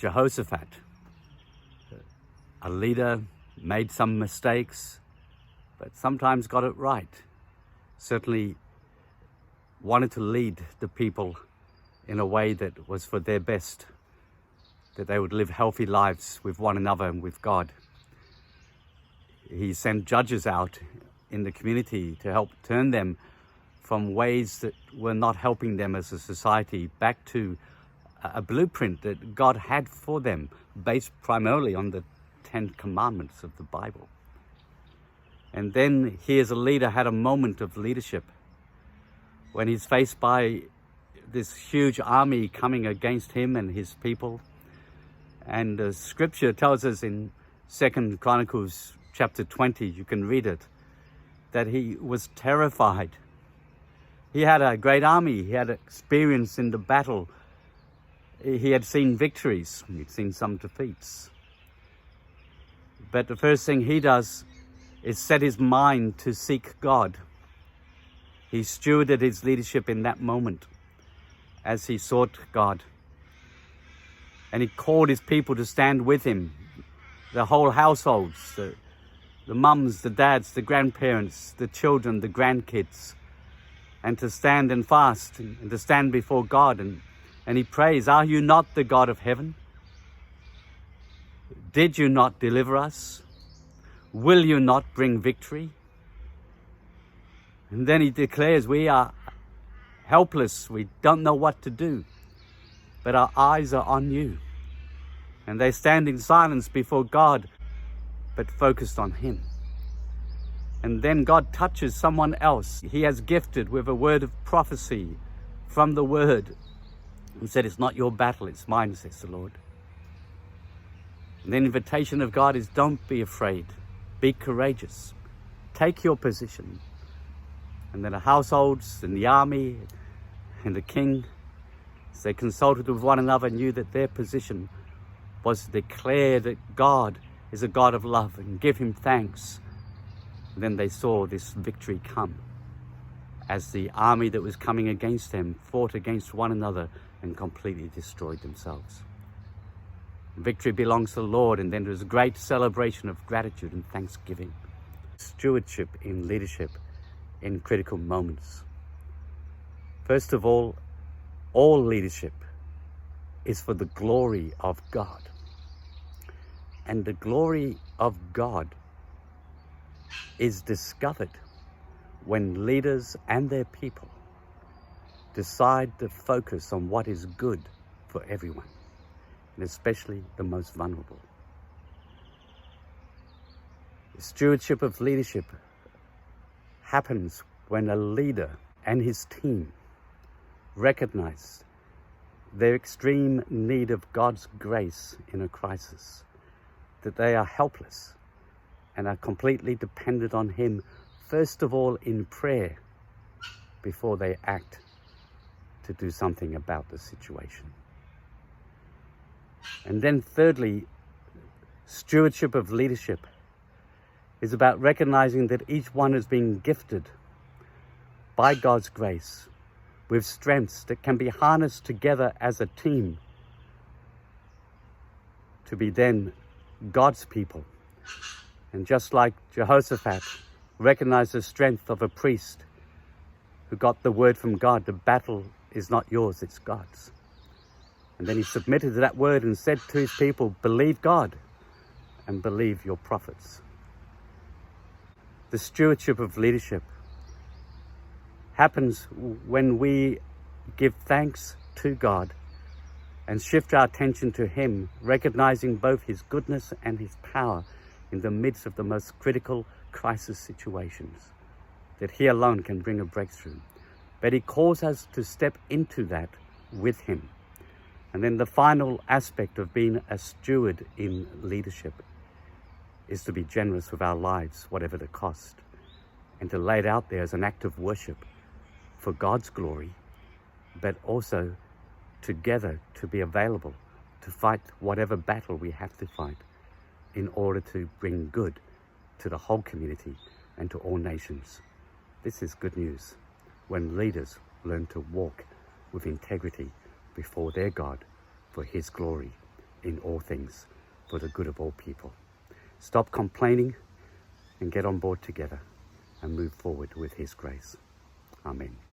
Jehoshaphat, a leader, made some mistakes, but sometimes got it right. Certainly wanted to lead the people in a way that was for their best, that they would live healthy lives with one another and with God. He sent judges out in the community to help turn them from ways that were not helping them as a society back to a blueprint that God had for them, based primarily on the 10 Commandments of the Bible. And then he as a leader had a moment of leadership when he's faced by this huge army coming against him and his people. And the scripture tells us in 2 Chronicles chapter 20, you can read it, that he was terrified. He had a great army. He had experience in the battle. He had seen victories. He'd seen some defeats. But the first thing he does is set his mind to seek God. He stewarded his leadership in that moment as he sought God. And he called his people to stand with him, the whole households, the mums, the dads, the grandparents, the children, the grandkids, and to stand and fast and to stand before God. And he prays, "Are you not the God of heaven? Did you not deliver us? Will you not bring victory?" And then he declares, "We are helpless. We don't know what to do, but our eyes are on you." And they stand in silence before God, but focused on him. And then God touches someone else he has gifted with a word of prophecy from the word, and said, "It's not your battle, it's mine," says the Lord. And the invitation of God is, don't be afraid, be courageous, take your position. And then the households and the army and the king, as they consulted with one another, knew that their position was to declare that God is a God of love and give him thanks. And then they saw this victory come as the army that was coming against them fought against one another and completely destroyed themselves. Victory belongs to the Lord, and then there's a great celebration of gratitude and thanksgiving. Stewardship in leadership in critical moments. First of all leadership is for the glory of God. And the glory of God is discovered when leaders and their people decide to focus on what is good for everyone, and especially the most vulnerable. The stewardship of leadership happens when a leader and his team recognize their extreme need of God's grace in a crisis, that they are helpless and are completely dependent on him, first of all in prayer, before they act to do something about the situation. And then thirdly, stewardship of leadership is about recognizing that each one has been gifted by God's grace with strengths that can be harnessed together as a team to be then God's people. And just like Jehoshaphat recognized the strength of a priest who got the word from God, the battle is not yours, it's God's. And then he submitted to that word and said to his people, "Believe God and believe your prophets." The stewardship of leadership happens when we give thanks to God and shift our attention to him, recognizing both his goodness and his power in the midst of the most critical crisis situations, that he alone can bring a breakthrough. But he calls us to step into that with him. And then the final aspect of being a steward in leadership is to be generous with our lives, whatever the cost, and to lay it out there as an act of worship for God's glory, but also together to be available to fight whatever battle we have to fight in order to bring good to the whole community and to all nations. This is good news when leaders learn to walk with integrity before their God for his glory in all things for the good of all people. Stop complaining and get on board together and move forward with his grace. Amen.